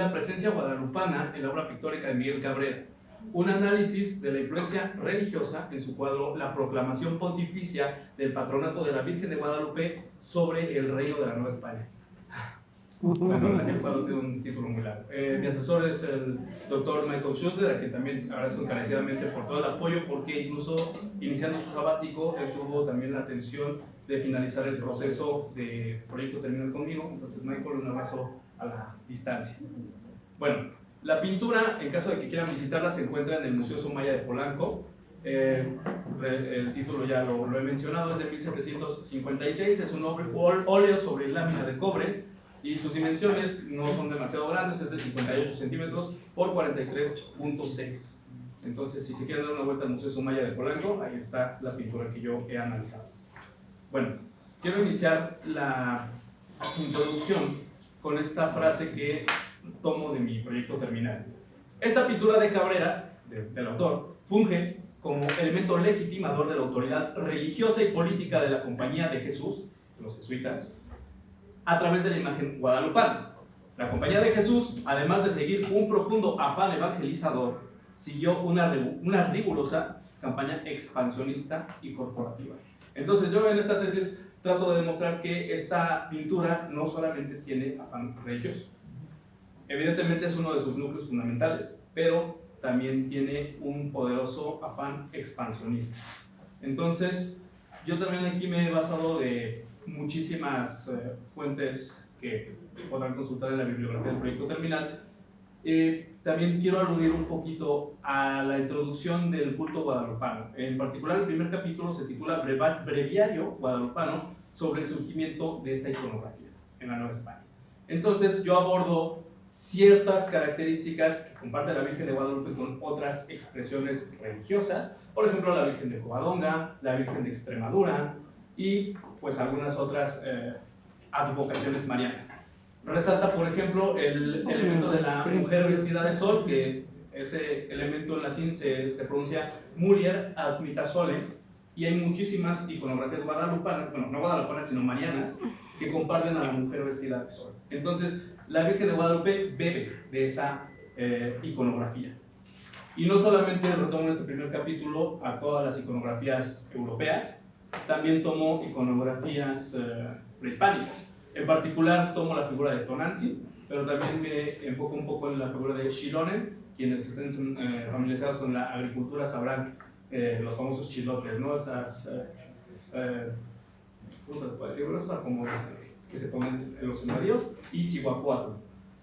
La presencia guadalupana en la obra pictórica de Miguel Cabrera, un análisis de la influencia religiosa en su cuadro La proclamación pontificia del patronato de la Virgen de Guadalupe sobre el reino de la Nueva España. Bueno, el cuadro tiene un título muy largo. Mi asesor es el doctor Michael Schuster, a quien también agradezco encarecidamente por todo el apoyo, porque incluso iniciando su sabático, él tuvo también la atención de finalizar el proceso de proyecto terminal conmigo. Entonces, Michael, un abrazo a la distancia. Bueno, la pintura, en caso de que quieran visitarla, se encuentra en el Museo Sumaya de Polanco. El título ya lo he mencionado, es de 1756, es un óleo sobre lámina de cobre, y sus dimensiones no son demasiado grandes, es de 58 centímetros por 43.6. Entonces, si se quieren dar una vuelta al Museo Sumaya de Polanco, ahí está la pintura que yo he analizado. Bueno, quiero iniciar la introducción con esta frase que tomo de mi proyecto terminal. Esta pintura de Cabrera, del autor, funge como elemento legitimador de la autoridad religiosa y política de la Compañía de Jesús, los jesuitas, a través de la imagen guadalupana. La Compañía de Jesús, además de seguir un profundo afán evangelizador, siguió una rigurosa campaña expansionista y corporativa. Entonces, yo en esta tesis trato de demostrar que esta pintura no solamente tiene afán religioso. Evidentemente es uno de sus núcleos fundamentales, pero también tiene un poderoso afán expansionista. Entonces, yo también aquí me he basado de muchísimas fuentes que podrán consultar en la bibliografía del proyecto terminal. También quiero aludir un poquito a la introducción del culto guadalupano. En particular, el primer capítulo se titula Breviario Guadalupano sobre el surgimiento de esta iconografía en la Nueva España. Entonces, yo abordo ciertas características que comparte la Virgen de Guadalupe con otras expresiones religiosas, por ejemplo, la Virgen de Covadonga, la Virgen de Extremadura y pues algunas otras advocaciones marianas. Resalta, por ejemplo, el elemento de la mujer vestida de sol, que ese elemento en latín se pronuncia mulier ad mita sole, y hay muchísimas iconografías guadalupanas, bueno, no guadalupanas, sino marianas, que comparten a la mujer vestida de sol. Entonces, la Virgen de Guadalupe bebe de esa iconografía. Y no solamente retomo en este primer capítulo a todas las iconografías europeas, también tomo iconografías prehispánicas. En particular, tomo la figura de Tonantzin, pero también me enfoco un poco en la figura de Xilonen. Quienes estén familiarizados con la agricultura sabrán los famosos chilotes, ¿no? Esas, ¿cómo se puede decir? Esos acomodos que se ponen en los sembradíos, y Cihuacuatl.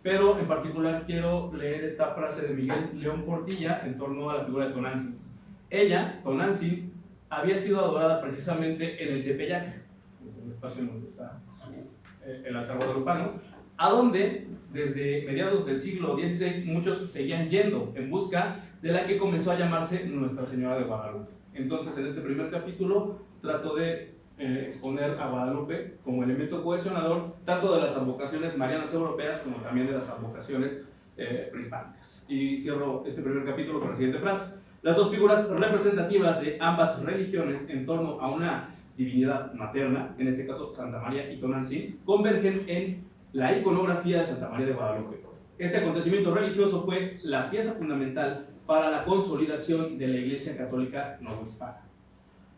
Pero en particular quiero leer esta frase de Miguel León Portilla en torno a la figura de Tonantzin. Ella, Tonantzin, había sido adorada precisamente en el Tepeyac, es el espacio en donde está el altar guadalupano, a donde desde mediados del siglo XVI muchos seguían yendo en busca de la que comenzó a llamarse Nuestra Señora de Guadalupe. Entonces, en este primer capítulo trato de exponer a Guadalupe como elemento cohesionador tanto de las advocaciones marianas europeas como también de las advocaciones prehispánicas. Y cierro este primer capítulo con la siguiente frase: las dos figuras representativas de ambas religiones en torno a una divinidad materna, en este caso Santa María y Tonantzin, convergen en la iconografía de Santa María de Guadalupe. Este acontecimiento religioso fue la pieza fundamental para la consolidación de la Iglesia Católica novohispana.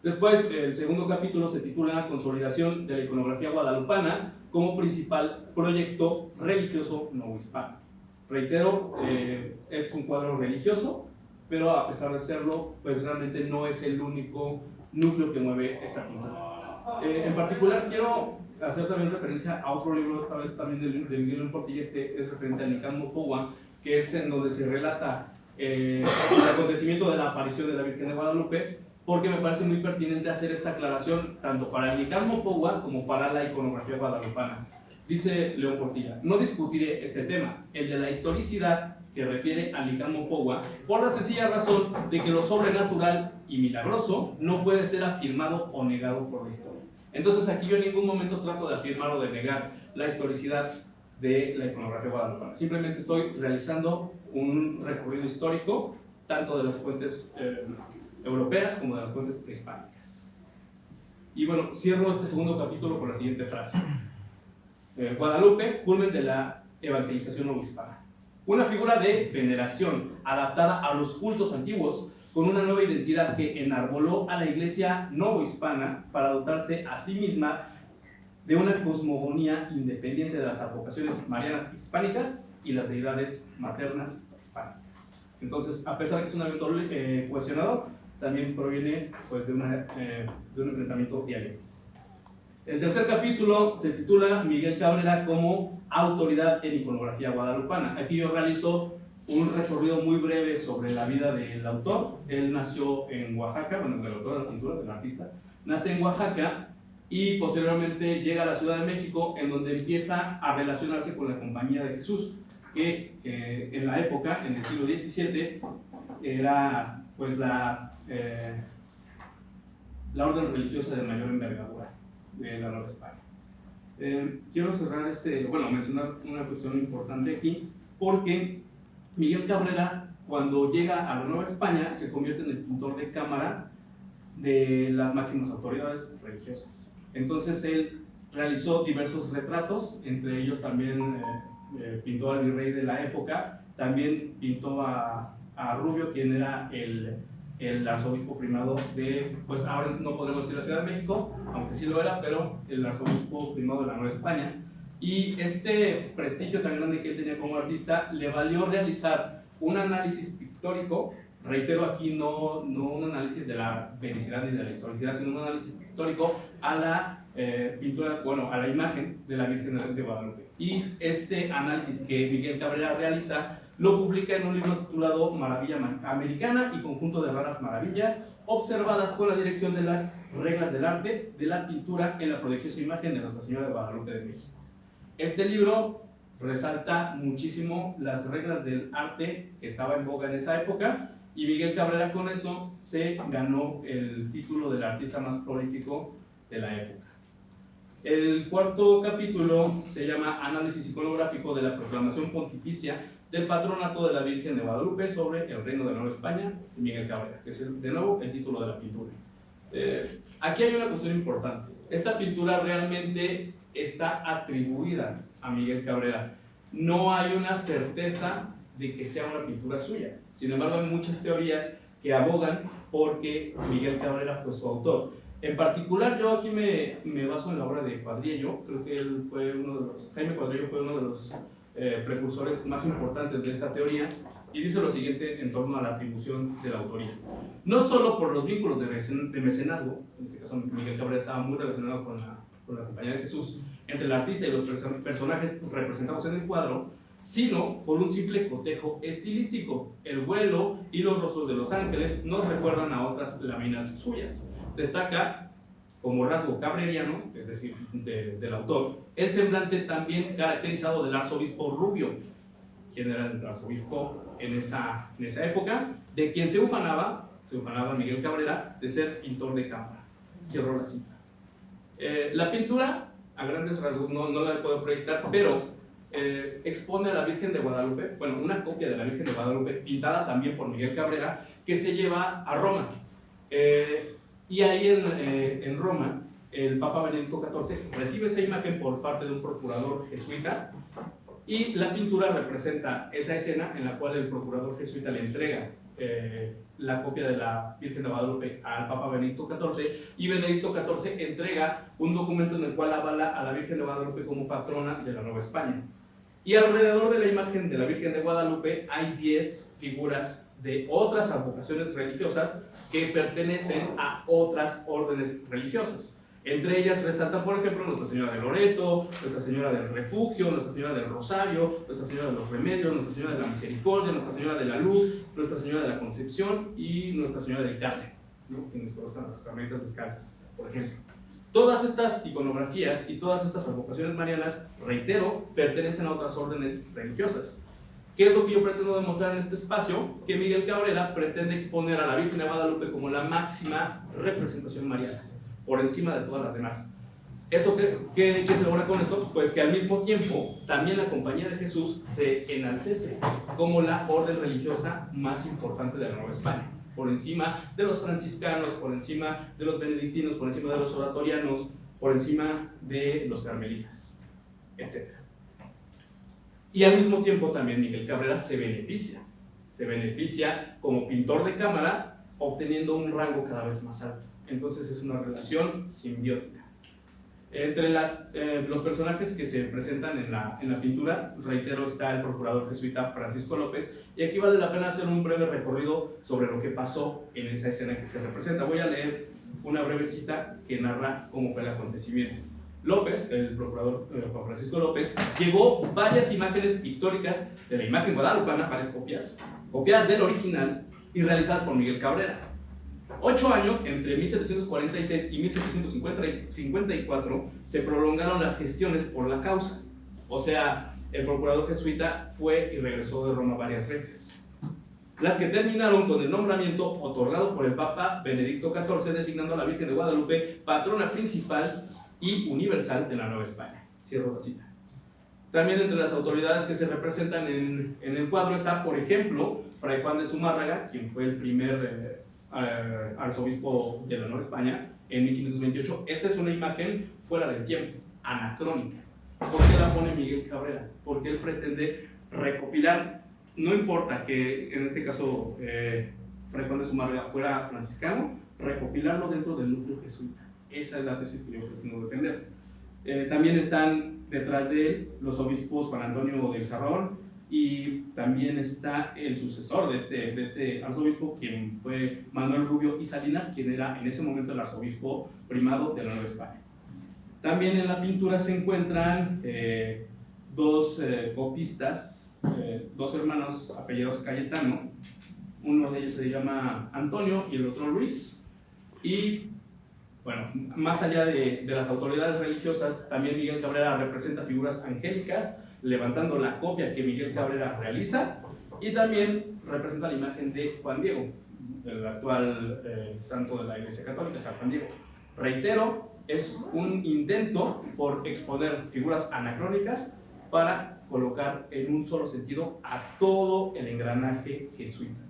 Después, el segundo capítulo se titula Consolidación de la iconografía guadalupana como principal proyecto religioso novohispano. Reitero, es un cuadro religioso, pero a pesar de serlo, pues realmente no es el único núcleo que mueve esta pintura. En particular, quiero hacer también referencia a otro libro, esta vez también de Miguel León Portilla. Este es referente a Nicán Mopohua, que es en donde se relata el acontecimiento de la aparición de la Virgen de Guadalupe, porque me parece muy pertinente hacer esta aclaración tanto para el Nicán Mopohua como para la iconografía guadalupana. Dice León Portilla: no discutiré este tema, el de la historicidad que refiere al Nicán Mopohua, por la sencilla razón de que lo sobrenatural y milagroso no puede ser afirmado o negado por la historia. Entonces aquí yo en ningún momento trato de afirmar o de negar la historicidad de la iconografía guadalupana. Simplemente estoy realizando un recorrido histórico tanto de las fuentes europeas como de las fuentes prehispánicas. Y bueno, cierro este segundo capítulo con la siguiente frase: Guadalupe, culmen de la evangelización novohispana. una figura de veneración adaptada a los cultos antiguos, con una nueva identidad que enarboló a la iglesia novohispana para dotarse a sí misma de una cosmogonía independiente de las advocaciones marianas hispánicas y las deidades maternas hispánicas. Entonces, a pesar de que es un evento cuestionado, también proviene pues, de un enfrentamiento dialéctico. El tercer capítulo se titula Miguel Cabrera como autoridad en iconografía guadalupana. Aquí yo realizo un recorrido muy breve sobre la vida del autor. Él nació en Oaxaca, bueno, el autor de la pintura, del artista, nace en Oaxaca y posteriormente llega a la Ciudad de México, en donde empieza a relacionarse con la Compañía de Jesús, que en la época, en el siglo XVII, era pues la orden religiosa de mayor envergadura de la Nueva España. Quiero cerrar mencionar una cuestión importante aquí, porque Miguel Cabrera, cuando llega a la Nueva España, se convierte en el pintor de cámara de las máximas autoridades religiosas. Entonces él realizó diversos retratos, entre ellos también pintó al virrey de la época, también pintó a Rubio, quien era el arzobispo primado de, pues ahora no podemos decir la Ciudad de México, aunque sí lo era, pero el arzobispo primado de la Nueva España. Y este prestigio tan grande que él tenía como artista le valió realizar un análisis pictórico, reitero aquí no un análisis de la vericidad ni de la historicidad, sino un análisis pictórico a la pintura, a la imagen de la Virgen de Guadalupe. Y este análisis que Miguel Cabrera realiza lo publica en un libro titulado Maravilla Americana y Conjunto de Raras Maravillas, observadas con la dirección de las reglas del arte de la pintura en la prodigiosa imagen de Nuestra Señora de Guadalupe de México. Este libro resalta muchísimo las reglas del arte que estaba en boga en esa época, y Miguel Cabrera con eso se ganó el título del artista más prolífico de la época. El cuarto capítulo se llama Análisis iconográfico de la proclamación pontificia del patronato de la Virgen de Guadalupe sobre el Reino de Nueva España, de Miguel Cabrera, que es de nuevo el título de la pintura. Aquí hay una cuestión importante. Esta pintura realmente está atribuida a Miguel Cabrera. No hay una certeza de que sea una pintura suya. Sin embargo, hay muchas teorías que abogan porque Miguel Cabrera fue su autor. En particular, yo aquí me baso en la obra de Cuadriello. Creo que él fue Jaime Cuadriello fue uno de los precursores más importantes de esta teoría, y dice lo siguiente en torno a la atribución de la autoría. No solo por los vínculos de mecenazgo, en este caso Miguel Cabrera estaba muy relacionado con la Compañía de Jesús, entre el artista y los personajes representados en el cuadro, sino por un simple cotejo estilístico. El vuelo y los rostros de los ángeles nos recuerdan a otras láminas suyas. Destaca como rasgo cabreriano, es decir, del autor, el semblante también caracterizado del arzobispo Rubio, quien era el arzobispo en esa época, de quien se ufanaba Miguel Cabrera de ser pintor de cámara. Cierro la cita. La pintura, a grandes rasgos, no la puedo proyectar, pero expone a la Virgen de Guadalupe, una copia de la Virgen de Guadalupe, pintada también por Miguel Cabrera, que se lleva a Roma. Y ahí en Roma, el Papa Benedicto XIV recibe esa imagen por parte de un procurador jesuita, y la pintura representa esa escena en la cual el procurador jesuita le entrega la copia de la Virgen de Guadalupe al Papa Benedicto XIV, y Benedicto XIV entrega un documento en el cual avala a la Virgen de Guadalupe como patrona de la Nueva España. Y alrededor de la imagen de la Virgen de Guadalupe hay 10 figuras de otras advocaciones religiosas que pertenecen a otras órdenes religiosas. Entre ellas resaltan, por ejemplo, Nuestra Señora de Loreto, Nuestra Señora del Refugio, Nuestra Señora del Rosario, Nuestra Señora de los Remedios, Nuestra Señora de la Misericordia, Nuestra Señora de la Luz, Nuestra Señora de la Concepción y Nuestra Señora del Carmen, ¿no? Quienes conozcan las Carmelitas Descalzas, por ejemplo. Todas estas iconografías y todas estas advocaciones marianas, reitero, pertenecen a otras órdenes religiosas. ¿Qué es lo que yo pretendo demostrar en este espacio? Que Miguel Cabrera pretende exponer a la Virgen de Guadalupe como la máxima representación mariana, por encima de todas las demás. ¿Eso qué se logra con eso? Pues que al mismo tiempo también la Compañía de Jesús se enaltece como la orden religiosa más importante de la Nueva España, por encima de los franciscanos, por encima de los benedictinos, por encima de los oratorianos, por encima de los carmelitas, etc. Y al mismo tiempo también Miguel Cabrera se beneficia como pintor de cámara, obteniendo un rango cada vez más alto. Entonces es una relación simbiótica. Entre los personajes que se presentan en la pintura, reitero, está el procurador jesuita Francisco López, y aquí vale la pena hacer un breve recorrido sobre lo que pasó en esa escena que se representa. Voy a leer una breve cita que narra cómo fue el acontecimiento. López, el procurador Juan Francisco López, llevó varias imágenes pictóricas de la imagen guadalupana, varias copias del original y realizadas por Miguel Cabrera. 8 años, entre 1746 y 1754, se prolongaron las gestiones por la causa. O sea, el procurador jesuita fue y regresó de Roma varias veces. Las que terminaron con el nombramiento otorgado por el Papa Benedicto XIV, designando a la Virgen de Guadalupe patrona principal y universal de la Nueva España. Cierro la cita. También entre las autoridades que se representan en el cuadro está, por ejemplo, Fray Juan de Zumárraga, quien fue el primer arzobispo de la Nueva España en 1528. Esta es una imagen fuera del tiempo, anacrónica. ¿Por qué la pone Miguel Cabrera? Porque él pretende recopilar, no importa que en este caso Fray Juan de Zumárraga fuera franciscano, recopilarlo dentro del núcleo jesuita. Esa es la tesis que yo pretendo defender. También están detrás de él los obispos Juan Antonio del Sarrón, y también está el sucesor de este arzobispo, quien fue Manuel Rubio y Salinas, quien era en ese momento el arzobispo primado de la Nueva España. También en la pintura se encuentran dos copistas, dos hermanos apellidados Cayetano. Uno de ellos se llama Antonio y el otro Luis. Y bueno, más allá de las autoridades religiosas, también Miguel Cabrera representa figuras angélicas, levantando la copia que Miguel Cabrera realiza, y también representa la imagen de Juan Diego, el actual santo de la Iglesia Católica, San Juan Diego. Reitero, es un intento por exponer figuras anacrónicas para colocar en un solo sentido a todo el engranaje jesuita.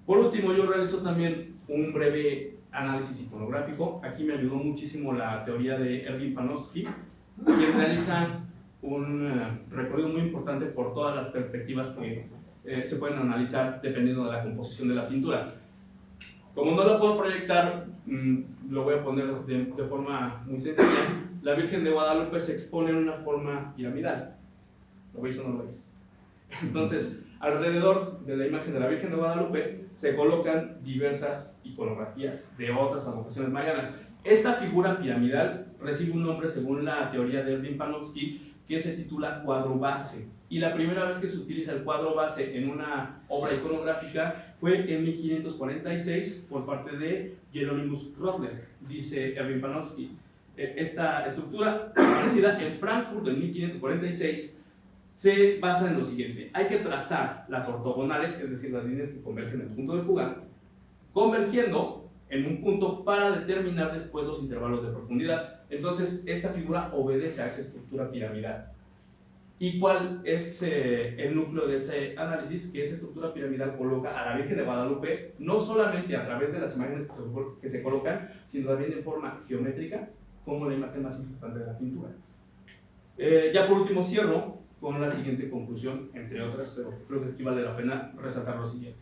Por último, yo realizo también un breve análisis iconográfico. Aquí me ayudó muchísimo la teoría de Erwin Panofsky, quien realiza un recorrido muy importante por todas las perspectivas que se pueden analizar dependiendo de la composición de la pintura. Como no lo puedo proyectar, lo voy a poner de forma muy sencilla. La Virgen de Guadalupe se expone en una forma piramidal. ¿Lo veis o no lo veis? Entonces, alrededor de la imagen de la Virgen de Guadalupe se colocan diversas iconografías de otras advocaciones marianas. Esta figura piramidal recibe un nombre según la teoría de Erwin Panofsky, que se titula cuadro base. Y la primera vez que se utiliza el cuadro base en una obra iconográfica fue en 1546 por parte de Hieronymus Rottler, dice Erwin Panofsky. Esta estructura, aparecida en Frankfurt en 1546, se basa en lo siguiente: hay que trazar las ortogonales, es decir, las líneas que convergen en el punto de fuga, convergiendo en un punto para determinar después los intervalos de profundidad. Entonces, esta figura obedece a esa estructura piramidal. ¿Y cuál es el núcleo de ese análisis? Que esa estructura piramidal coloca a la Virgen de Guadalupe no solamente a través de las imágenes que se colocan, sino también en forma geométrica, como la imagen más importante de la pintura. Ya por último cierro con la siguiente conclusión, entre otras, pero creo que aquí vale la pena resaltar lo siguiente.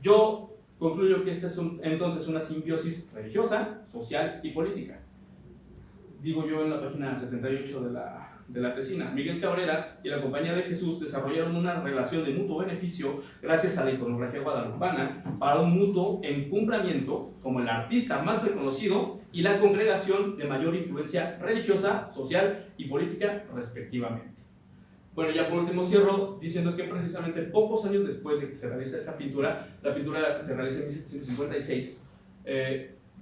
Yo concluyo que esta es entonces una simbiosis religiosa, social y política. Digo yo en la página 78 de la tesina, Miguel Cabrera y la Compañía de Jesús desarrollaron una relación de mutuo beneficio gracias a la iconografía guadalupana para un mutuo encumbramiento como el artista más reconocido y la congregación de mayor influencia religiosa, social y política respectivamente. Bueno, ya por último cierro diciendo que precisamente pocos años después de que se realiza esta pintura, la pintura se realiza en 1756,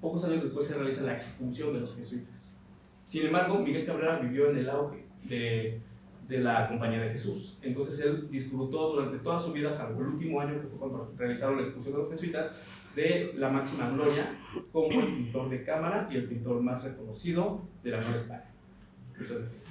pocos años después se realiza la expulsión de los jesuitas. Sin embargo, Miguel Cabrera vivió en el auge de la Compañía de Jesús. Entonces él disfrutó durante toda su vida, salvo el último año que fue cuando realizaron la expulsión de los jesuitas, de la máxima gloria como el pintor de cámara y el pintor más reconocido de la Nueva España. Muchas gracias.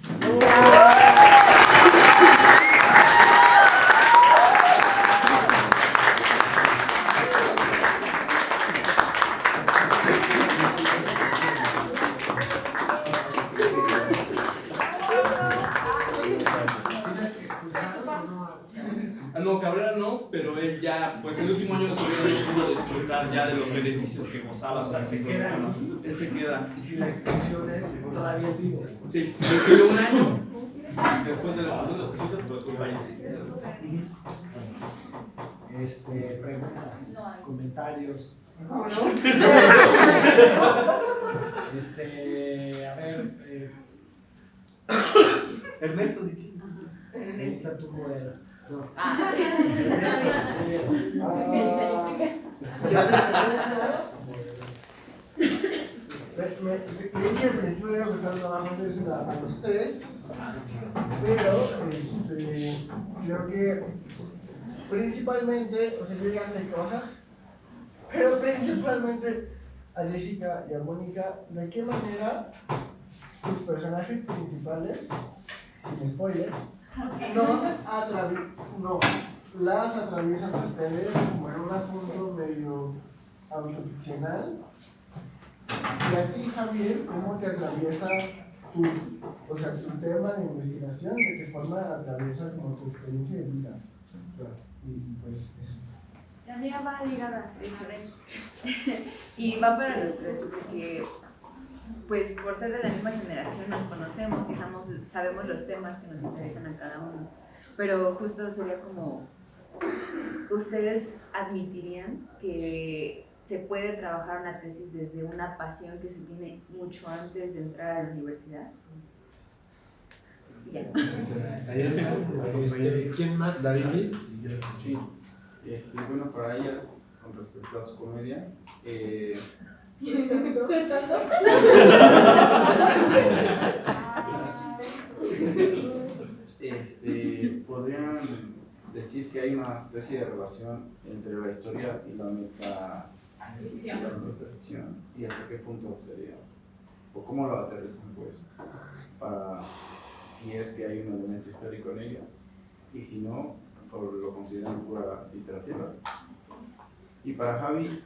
pero él ya, pues el último año de su vida no pudo disfrutar ya de los beneficios que gozaba. O sea, se queda aquí. Él se queda. Y la expresión es todavía vivo. Sí, vivió un año después de la fundación de los jesuitas, pero después falleció. Preguntas, comentarios. ¿Cómo no? A ver, Ernesto, si quieres. Elisa, tú mueres. No. Creí que al principio iba a empezar nada más a los tres, pero creo que principalmente, o sea, yo ya sé cosas, pero principalmente a Jessica y a Mónica, ¿de qué manera sus personajes principales, sin spoilers, las atraviesan a ustedes como en un asunto medio autoficcional? Y a ti, Javier, ¿cómo te atraviesa tu tema de investigación? ¿De qué forma atraviesa como tu experiencia de vida? Y pues eso. La mía va ligada a diferentes. Y va para los tres, porque pues por ser de la misma generación nos conocemos y sabemos los temas que nos interesan a cada uno. Pero justo sería como, ¿ustedes admitirían que se puede trabajar una tesis desde una pasión que se tiene mucho antes de entrar a la universidad? Ya. ¿Quién más? ¿David? Sí. Bueno, para ellas, con respecto a su comedia, podrían decir que hay una especie de relación entre la historia y la metaficción, y hasta qué punto sería, o cómo lo aterrizan, pues, para si es que hay un elemento histórico en ella, y si no, o lo consideran pura literatura. Y para Javi,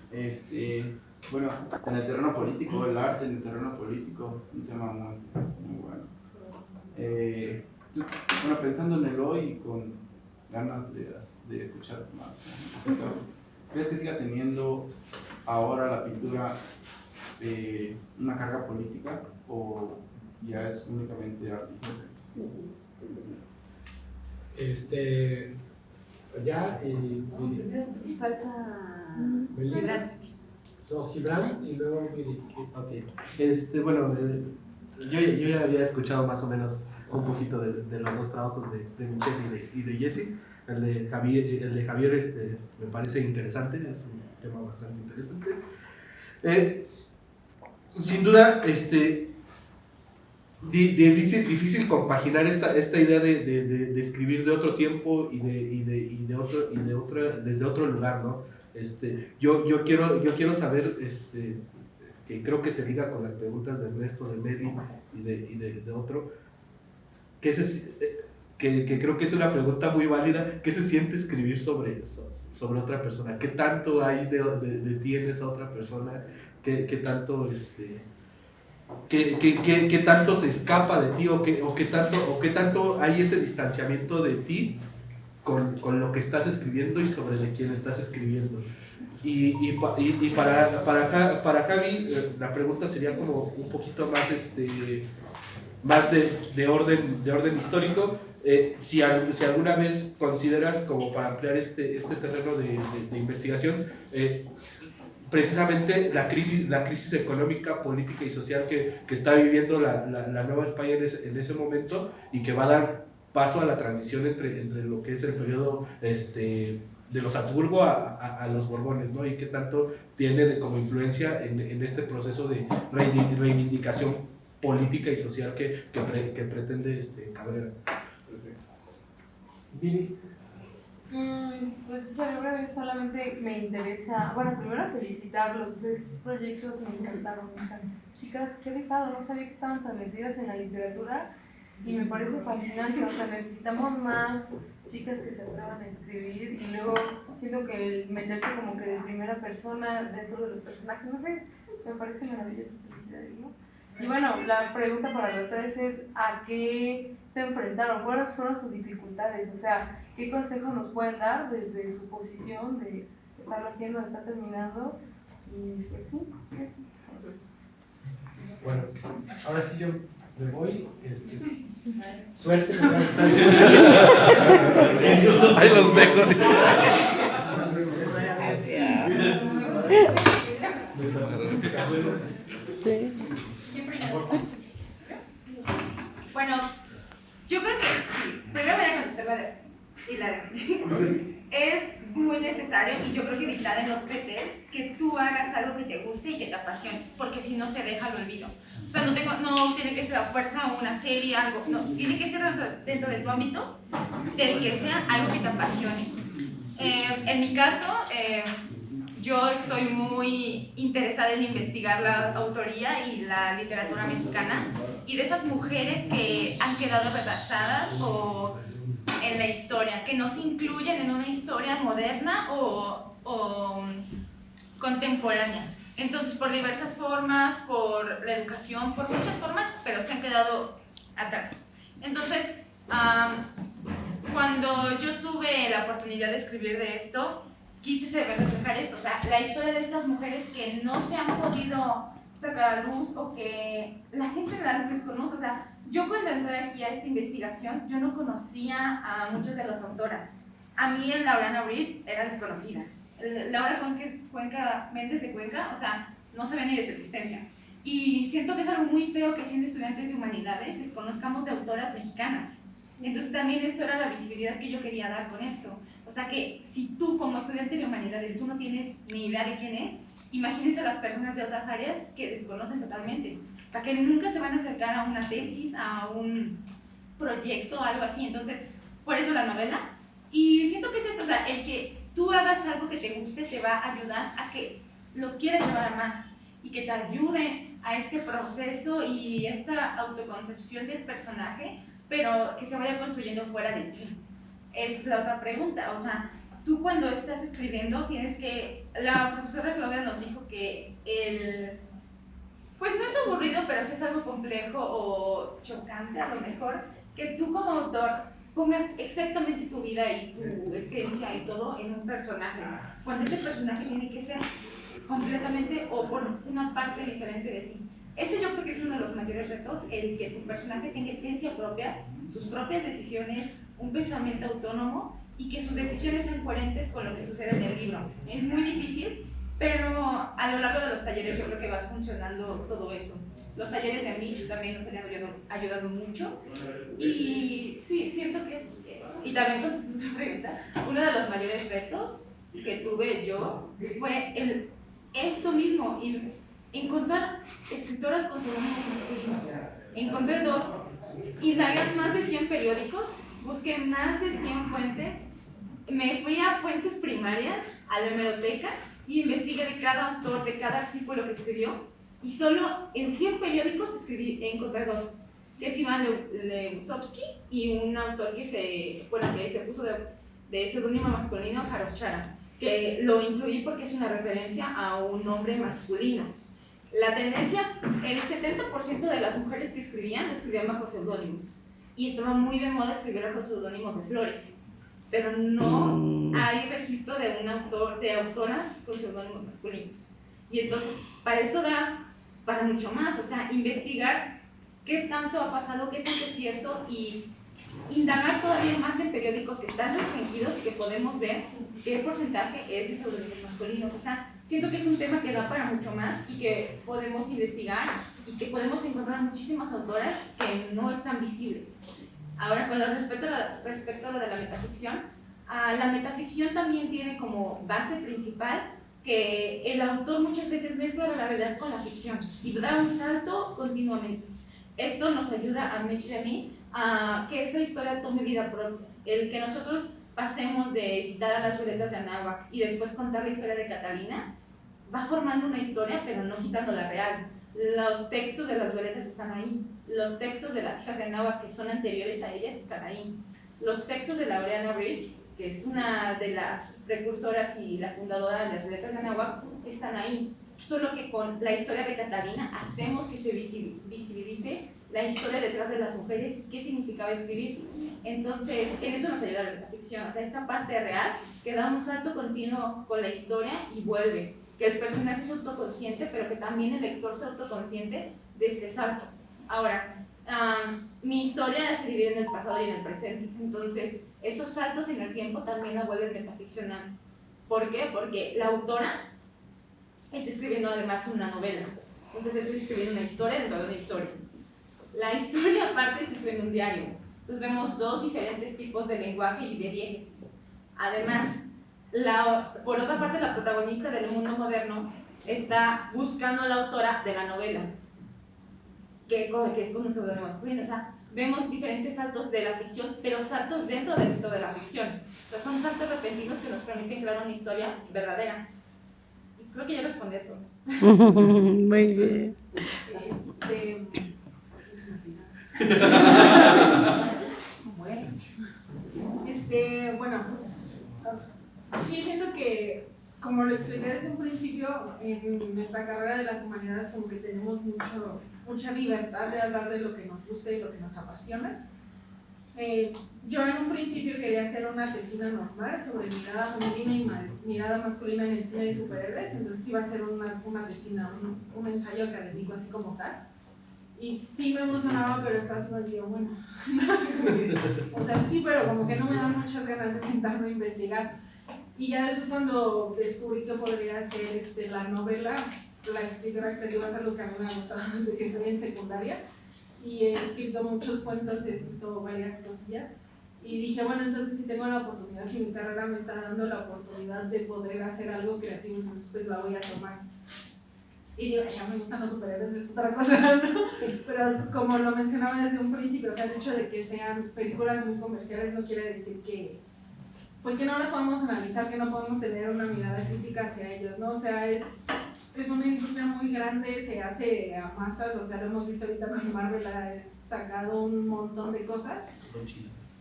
bueno, en el terreno político, el arte en el terreno político es un tema muy, muy bueno. Bueno, pensando en el hoy, con ganas de escuchar más, ¿crees que siga teniendo ahora la pintura una carga política o ya es únicamente artística? Ya, y Falta Melissa. No, Gibran y luego Miri. Ok, bueno, yo ya había escuchado más o menos un poquito de los dos trabajos de Michelle y de Jesse. El de Javier me parece interesante, es un tema bastante interesante. Sin duda, difícil compaginar esta idea de escribir de otro tiempo desde otro lugar, ¿no? Yo quiero saber, que creo que se liga con las preguntas de Ernesto, de Meli y de otro, que creo que es una pregunta muy válida. ¿Qué se siente escribir sobre otra persona? ¿Qué tanto hay de ti en esa otra persona? ¿Qué tanto ¿Qué tanto se escapa de ti o qué tanto hay ese distanciamiento de ti con lo que estás escribiendo y sobre de quién estás escribiendo? Y para Javi, la pregunta sería como un poquito más de orden histórico. Si alguna vez consideras, como para ampliar este terreno de investigación, precisamente la crisis económica, política y social que está viviendo la Nueva España en ese momento, y que va a dar paso a la transición entre lo que es el periodo de los Habsburgo a los Borbones, ¿no? Y qué tanto tiene como influencia en este proceso de reivindicación política y social que pretende Cabrera. Miri. Pues esa obra solamente me interesa, bueno, primero felicitar los tres proyectos, me encantaron, chicas que he dejado, no sabía que estaban tan metidas en la literatura y me parece fascinante, o sea, necesitamos más chicas que se atrevan a escribir y luego siento que el meterse como que de primera persona dentro de los personajes, no sé, me parece maravilloso, felicidades, ¿no? Y bueno, la pregunta para los tres es ¿a qué se enfrentaron? ¿Cuáles fueron sus dificultades? O sea, ¿qué consejos nos pueden dar desde su posición de estarlo haciendo, de estar terminando? Y pues sí, eso. Bueno, ahora sí yo me voy. Suerte, me va a gustar. Ahí los dejo. Bueno, yo creo que sí. Primero voy a contestar la de y la de es muy necesario, y yo creo que vital en los PTs, que tú hagas algo que te guste y que te apasione, porque si no se deja al olvido. O sea, no tiene que ser a fuerza una serie, algo, no, tiene que ser dentro de tu ámbito, del que sea algo que te apasione. En mi caso, yo estoy muy interesada en investigar la autoría y la literatura mexicana, y de esas mujeres que han quedado retrasadas o en la historia, que no se incluyen en una historia moderna o contemporánea. Entonces, por diversas formas, por la educación, por muchas formas, pero se han quedado atrás. Entonces, cuando yo tuve la oportunidad de escribir de esto, quise reflejar eso, o sea, la historia de estas mujeres que no se han podido sacar a luz o que la gente las desconoce. O sea, yo cuando entré aquí a esta investigación, yo no conocía a muchas de las autoras. A mí Laureana Britt era desconocida. Laura Méndez de Cuenca, o sea, no sabía ni de su existencia. Y siento que es algo muy feo que siendo estudiantes de humanidades desconozcamos de autoras mexicanas. Entonces también esto era la visibilidad que yo quería dar con esto. O sea que si tú como estudiante de humanidades tú no tienes ni idea de quién es, imagínense a las personas de otras áreas que desconocen totalmente. O sea que nunca se van a acercar a una tesis, a un proyecto, algo así. Entonces, por eso la novela. Y siento que es esto, o sea, el que tú hagas algo que te guste te va a ayudar a que lo quieras llevar a más y que te ayude a este proceso y esta autoconcepción del personaje, pero que se vaya construyendo fuera de ti. Es la otra pregunta, o sea, tú cuando estás escribiendo tienes que... La profesora Claudia nos dijo que pues no es aburrido, pero sí es algo complejo o chocante a lo mejor, que tú como autor pongas exactamente tu vida y tu esencia y todo en un personaje, cuando ese personaje tiene que ser completamente o por una parte diferente de ti. Ese yo creo que es uno de los mayores retos, el que tu personaje tenga esencia propia, sus propias decisiones, un pensamiento autónomo y que sus decisiones sean coherentes con lo que sucede en el libro. Es muy difícil, pero a lo largo de los talleres yo creo que va funcionando todo eso. Los talleres de Mitch también nos han ayudado mucho y sí, siento que es eso. Y también contestando su pregunta, uno de los mayores retos que tuve yo fue esto mismo, encontrar escritoras con seudónimos masculinos. Encontré 2, indagué más de 100 periódicos, busqué más de 100 fuentes, me fui a fuentes primarias, a la hemeroteca, y investigué de cada autor, de cada artículo que escribió, y solo en 100 periódicos encontré 2, que es Iván Lewsowski y un autor que se puso de seudónimo masculino, Jarochara, que lo incluí porque es una referencia a un hombre masculino. La tendencia, el 70% de las mujeres que escribían bajo seudónimos, y estaba muy de moda escribir bajo seudónimos de flores, pero no hay registro de autoras con seudónimos masculinos. Y entonces, para eso da para mucho más, o sea, investigar qué tanto ha pasado, qué tanto es cierto, y indagar todavía más en periódicos que están restringidos y que podemos ver qué porcentaje es de seudónimos masculinos. O sea, siento que es un tema que da para mucho más y que podemos investigar y que podemos encontrar muchísimas autoras que no están visibles. Ahora, con respecto a lo de la metaficción, la metaficción también tiene como base principal que el autor muchas veces mezcla la realidad con la ficción y da un salto continuamente. Esto nos ayuda a Mitch y a mí a que esta historia tome vida propia. El que nosotros pasemos de citar a las violetas de Anáhuac y después contar la historia de Catalina, va formando una historia, pero no quitando la real. Los textos de las violetas están ahí, los textos de las hijas de Anáhuac que son anteriores a ellas están ahí, los textos de Laureana Britt, que es una de las precursoras y la fundadora de las violetas de Anáhuac, están ahí. solo que con la historia de Catalina hacemos que se visibilice la historia detrás de las mujeres y qué significaba escribir. Entonces, en eso nos ayuda la metaficción, o sea, esta parte real que da un salto continuo con la historia y vuelve, que el personaje es autoconsciente, pero que también el lector sea autoconsciente de este salto. Ahora, mi historia se divide en el pasado y en el presente, entonces esos saltos en el tiempo también la vuelven metaficcional. ¿Por qué? Porque la autora está escribiendo además una novela, entonces está escribiendo una historia dentro de una historia. La historia aparte se escribe en un diario, entonces vemos dos diferentes tipos de lenguaje y de diégesis. Además, por otra parte, la protagonista del mundo moderno está buscando a la autora de la novela, que es con un seudónimo masculino. O sea, vemos diferentes saltos de la ficción, pero saltos dentro de la ficción. O sea, son saltos repentinos que nos permiten crear una historia verdadera. Y creo que ya respondí a todas. Muy bien. Bueno, sí siento que, como lo expliqué desde un principio, en nuestra carrera de las humanidades como que tenemos mucha libertad de hablar de lo que nos gusta y lo que nos apasiona. Yo en un principio quería hacer una tesina normal sobre mirada femenina y mirada masculina en el cine de superhéroes, entonces iba a ser una tesina, un ensayo académico así como tal. Y sí me emocionaba, pero estaba haciendo el guión, bueno, no sé, o sea, sí, pero como que no me dan muchas ganas de sentarme a investigar. Y ya después cuando descubrí que podría hacer la novela, la escritura creativa es algo que a mí me ha gustado desde que estoy en secundaria, y he escrito muchos cuentos, he escrito varias cosillas, y dije, bueno, entonces si tengo la oportunidad, si mi carrera me está dando la oportunidad de poder hacer algo creativo, entonces pues la voy a tomar. Y digo, ya me gustan los superhéroes, es otra cosa, ¿no? Pero como lo mencionaba desde un principio, o sea, el hecho de que sean películas muy comerciales no quiere decir que no las podemos analizar, que no podemos tener una mirada crítica hacia ellos, ¿no? O sea, es una industria muy grande, se hace a masas, o sea, lo hemos visto ahorita con Marvel, ha sacado un montón de cosas.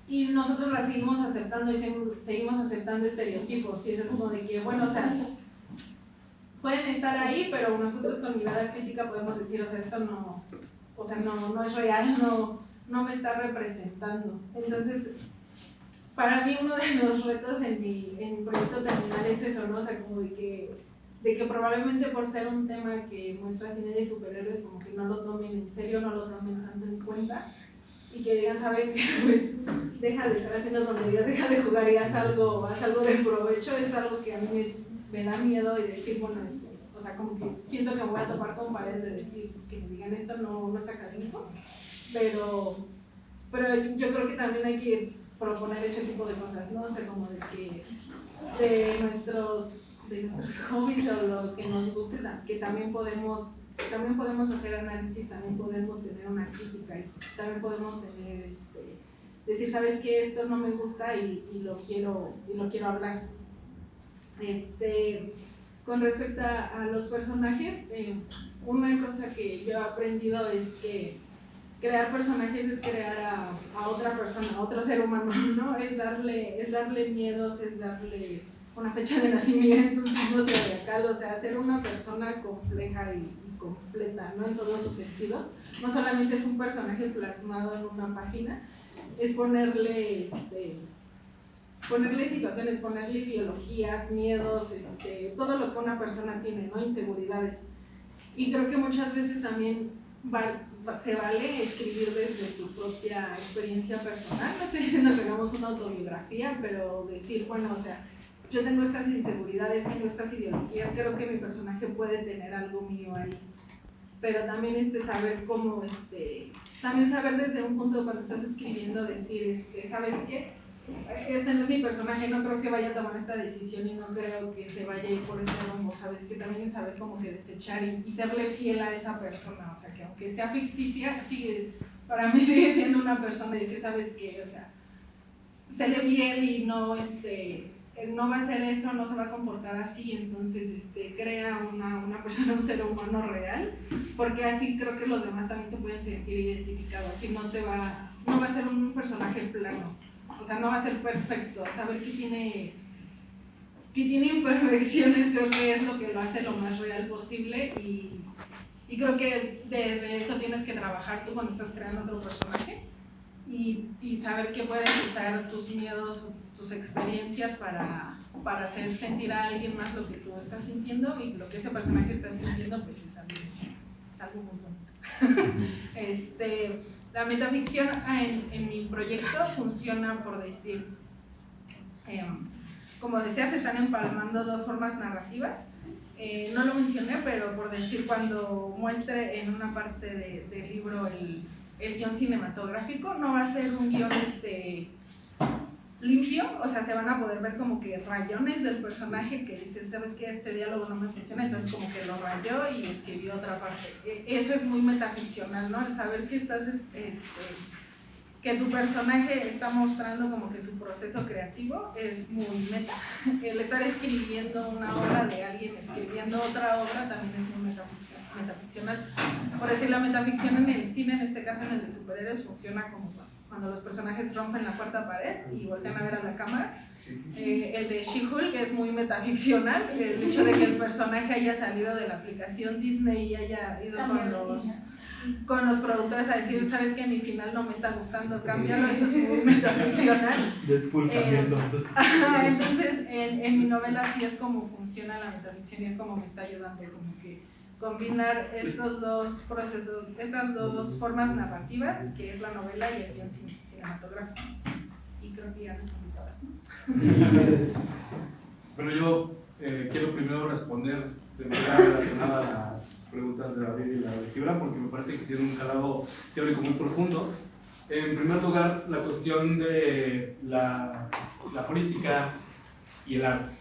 Y nosotros las seguimos aceptando y seguimos aceptando estereotipos, y es como de que, bueno, o sea, pueden estar ahí, pero nosotros con mirada crítica podemos decir, o sea, esto no es real, no me está representando. Entonces, para mí uno de los retos en mi proyecto terminal es eso, ¿no? O sea, como de que probablemente por ser un tema que muestra cine de superhéroes, como que no lo tomen en serio, no lo tomen tanto en cuenta, y que digan, ¿saben qué? Pues deja de estar haciendo tonterías, deja de jugar y haz algo de provecho. Es algo que a mí me da miedo y decir, bueno, o sea, como que siento que me voy a topar con pared de decir que me digan esto no es académico, pero yo creo que también hay que proponer ese tipo de cosas, ¿no? O sea, como de nuestros hobbies o lo que nos guste, que también podemos hacer análisis, también podemos tener una crítica y también podemos tener decir, ¿sabes qué? Esto no me gusta y lo quiero hablar. Con respecto a los personajes, una cosa que yo he aprendido es que crear personajes es crear a otra persona, a otro ser humano, ¿no? Es darle miedos, es darle una fecha de nacimiento, un signo zodiacal, o sea, hacer una persona compleja y completa, ¿no? En todo su sentido. No solamente es un personaje plasmado en una página, es ponerle situaciones, ponerle ideologías, miedos, todo lo que una persona tiene, ¿no? Inseguridades. Y creo que muchas veces también se vale escribir desde tu propia experiencia personal. No estoy diciendo que hagamos una autobiografía, pero decir, bueno, o sea, yo tengo estas inseguridades, tengo estas ideologías, creo que mi personaje puede tener algo mío ahí. Pero también saber cómo, también saber desde un punto cuando estás escribiendo, decir, ¿sabes qué? Este no es mi personaje, no creo que vaya a tomar esta decisión y no creo que se vaya a ir por este rumbo, ¿sabes? Que también es saber cómo que desechar y serle fiel a esa persona, o sea, que aunque sea ficticia, para mí sigue siendo una persona y decir, ¿sabes qué? O sea, serle fiel y no va a hacer eso, no se va a comportar así, entonces crea una persona, un ser humano real, porque así creo que los demás también se pueden sentir identificados, así no va a ser un personaje plano. O sea, no va a ser perfecto, saber que tiene imperfecciones, creo que es lo que lo hace lo más real posible y creo que desde eso tienes que trabajar tú cuando estás creando otro personaje y saber que puedes usar tus miedos, tus experiencias para hacer sentir a alguien más lo que tú estás sintiendo y lo que ese personaje está sintiendo, pues es algo muy bonito. La metaficción en mi proyecto funciona por decir, como decía, se están empalmando dos formas narrativas. No lo mencioné, pero por decir, cuando muestre en una parte del libro el guión cinematográfico, no va a ser un guión limpio, o sea, se van a poder ver como que rayones del personaje que dice, sabes que este diálogo no me funciona, entonces como que lo rayó y escribió otra parte. Eso es muy metaficcional, ¿no? El saber que estás, que tu personaje está mostrando como que su proceso creativo es muy meta. El estar escribiendo una obra de alguien, escribiendo otra obra, también es muy metaficcional. Por decir, la metaficción en el cine, en este caso en el de superhéroes, funciona como cuando los personajes rompen la cuarta pared y voltean a ver a la cámara. El de She-Hulk es muy metaficcional, el hecho de que el personaje haya salido de la aplicación Disney y haya ido con los productores a decir, sabes que mi final no me está gustando, cámbialo, eso es muy metaficcional. Deadpool cambiando. Entonces, en mi novela sí es como funciona la metaficción y es como me está ayudando, como que combinar estos dos procesos, estas dos formas narrativas, que es la novela y el guión cinematográfico. Y creo que ya respondí todas, ¿no? Bueno, yo quiero primero responder de manera relacionada a las preguntas de David y la de Gibran, porque me parece que tiene un calado teórico muy profundo. En primer lugar, la cuestión de la política y el arte.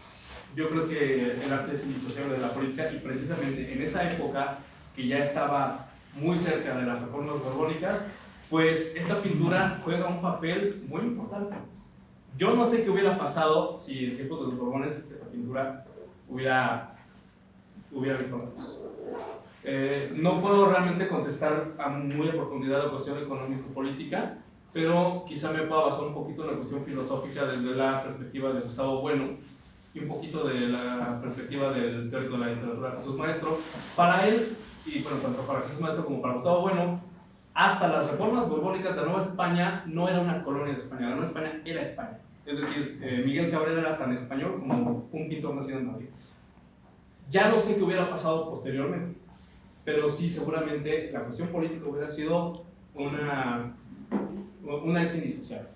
Yo creo que el arte es indisociable de la política y precisamente en esa época, que ya estaba muy cerca de las reformas borbónicas, pues esta pintura juega un papel muy importante. Yo no sé qué hubiera pasado si en tiempos de los Borbones esta pintura hubiera visto la luz. No puedo realmente contestar muy a profundidad la cuestión económico-política, pero quizá me pueda basar un poquito en la cuestión filosófica desde la perspectiva de Gustavo Bueno y un poquito de la perspectiva del teórico de la literatura Jesús Maestro. Para él, y bueno, tanto para Jesús Maestro como para Gustavo Bueno, hasta las reformas borbónicas de la Nueva España no era una colonia de España, la Nueva España era España. Es decir, Miguel Cabrera era tan español como un pintor nacido en Madrid. Ya no sé qué hubiera pasado posteriormente, pero sí, seguramente la cuestión política hubiera sido una indisociable.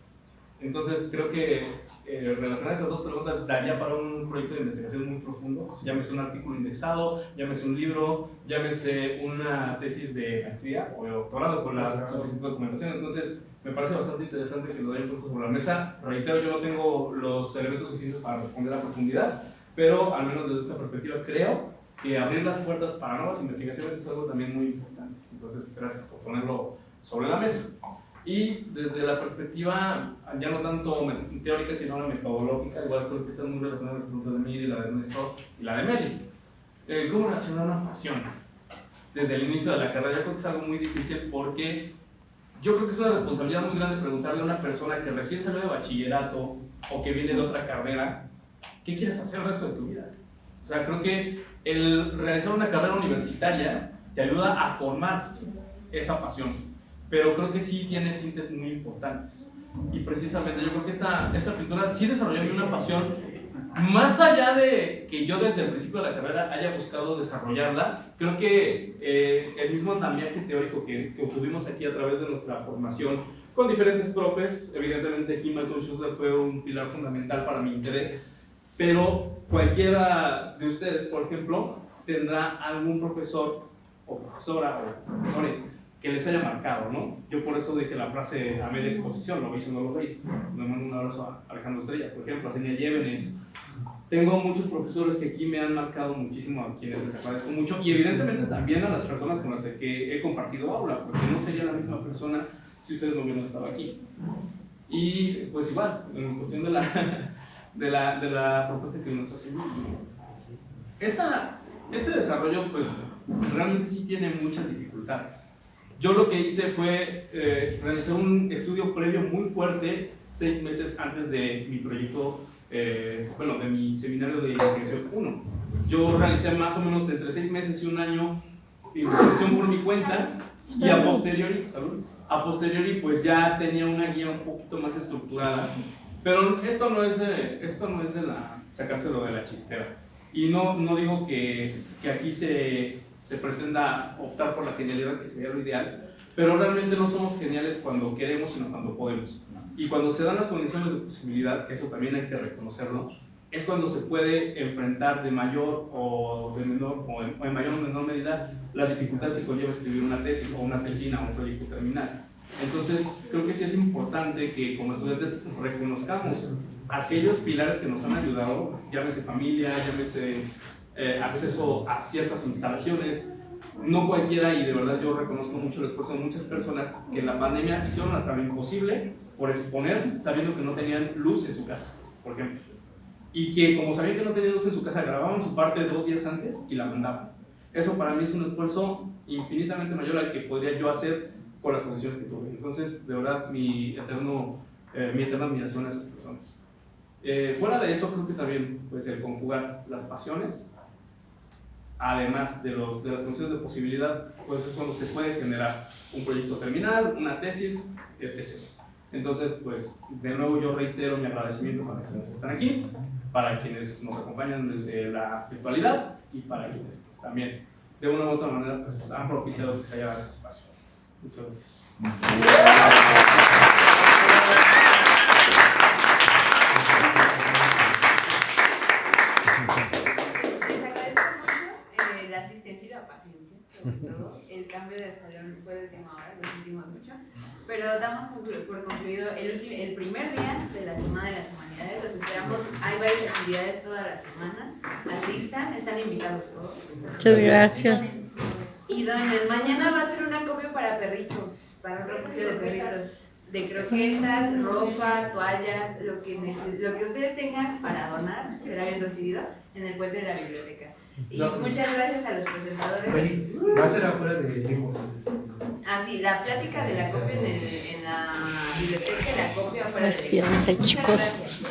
Entonces, creo que relacionar esas dos preguntas daría para un proyecto de investigación muy profundo. Llámese un artículo indexado, llámese un libro, llámese una tesis de maestría o de doctorado con la suficiente documentación. Entonces, me parece bastante interesante que lo hayan puesto sobre la mesa. Reitero, yo no tengo los elementos suficientes para responder a profundidad, pero al menos desde esta perspectiva creo que abrir las puertas para nuevas investigaciones es algo también muy importante. Entonces, gracias por ponerlo sobre la mesa. Y desde la perspectiva ya no tanto teórica, sino la metodológica, igual creo que están muy relacionadas las preguntas de Miri, la de Ernesto y la de Meli. ¿Cómo relacionar una pasión? Desde el inicio de la carrera, yo creo que es algo muy difícil porque yo creo que es una responsabilidad muy grande preguntarle a una persona que recién salió de bachillerato o que viene de otra carrera, ¿qué quieres hacer el resto de tu vida? O sea, creo que el realizar una carrera universitaria te ayuda a formar esa pasión, pero creo que sí tiene tintes muy importantes. Y precisamente yo creo que esta pintura sí desarrolló en mí una pasión, más allá de que yo desde el principio de la carrera haya buscado desarrollarla. Creo que el mismo andamiaje teórico que obtuvimos aquí a través de nuestra formación con diferentes profes, evidentemente aquí Michael Schuster fue un pilar fundamental para mi interés, pero cualquiera de ustedes, por ejemplo, tendrá algún profesor o profesora o profesore que les haya marcado, ¿no? Yo por eso dije la frase a media exposición, lo veis o no lo veis. Le mando un abrazo a Alejandro Estrella, por ejemplo, a Senia Llévenes. Tengo muchos profesores que aquí me han marcado muchísimo, a quienes les agradezco mucho, y evidentemente también a las personas con las que he compartido aula, porque no sería la misma persona si ustedes no hubieran estado aquí. Y pues igual, en cuestión de la propuesta que nos hace. Este desarrollo pues realmente sí tiene muchas dificultades. Yo lo que hice fue realizar un estudio previo muy fuerte 6 meses antes de mi proyecto de mi seminario de investigación 1. Yo realicé más o menos entre 6 meses y un año investigación por mi cuenta y a posteriori pues ya tenía una guía un poquito más estructurada. Pero esto no es de sacárselo de la chistera. Y no digo que aquí se pretenda optar por la genialidad, que sería lo ideal, pero realmente no somos geniales cuando queremos, sino cuando podemos. Y cuando se dan las condiciones de posibilidad, que eso también hay que reconocerlo, es cuando se puede enfrentar de mayor o de menor, o en mayor o menor medida, las dificultades que conlleva escribir una tesis o una tesina o un proyecto terminal. Entonces, creo que sí es importante que como estudiantes reconozcamos aquellos pilares que nos han ayudado, llámese familia, llámese acceso a ciertas instalaciones. No cualquiera, y de verdad yo reconozco mucho el esfuerzo de muchas personas que en la pandemia hicieron hasta lo imposible por exponer sabiendo que no tenían luz en su casa, por ejemplo. Y que como sabían que no tenían luz en su casa, grababan su parte 2 días antes y la mandaban. Eso para mí es un esfuerzo infinitamente mayor al que podría yo hacer con las condiciones que tuve. Entonces, de verdad, mi eterna admiración a esas personas. Fuera de eso, creo que también pues, el conjugar las pasiones, además de las condiciones de posibilidad, pues es cuando se puede generar un proyecto terminal, una tesis, etc. Entonces, pues, de nuevo yo reitero mi agradecimiento para quienes están aquí, para quienes nos acompañan desde la virtualidad y para quienes pues, también, de una u otra manera, pues, han propiciado que se haya dado este espacio. Muchas gracias. Les agradezco mucho la asistencia y la paciencia, sobre todo. El cambio de salón fue de última hora, lo sentimos mucho. Pero damos por concluido el primer día de la Semana de las Humanidades. Los esperamos. Hay varias actividades toda la semana. Asistan, están invitados todos. Muchas gracias. Y doñas, mañana va a ser un acopio para perritos, para un refugio de perritos, de croquetas, ropa, toallas, lo que ustedes tengan para donar será bien recibido en el puente de la biblioteca. Y muchas gracias a los presentadores. Va a ser afuera de Limbo. Ah, sí, la plática del acopio en la biblioteca, el acopio afuera de Despídense, chicos.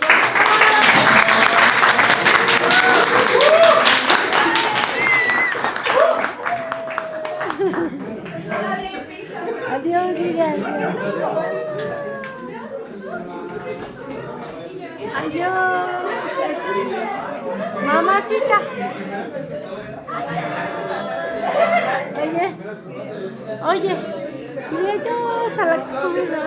Adiós, diga adiós. Adiós. Mamacita. Oye, y adiós a la comida.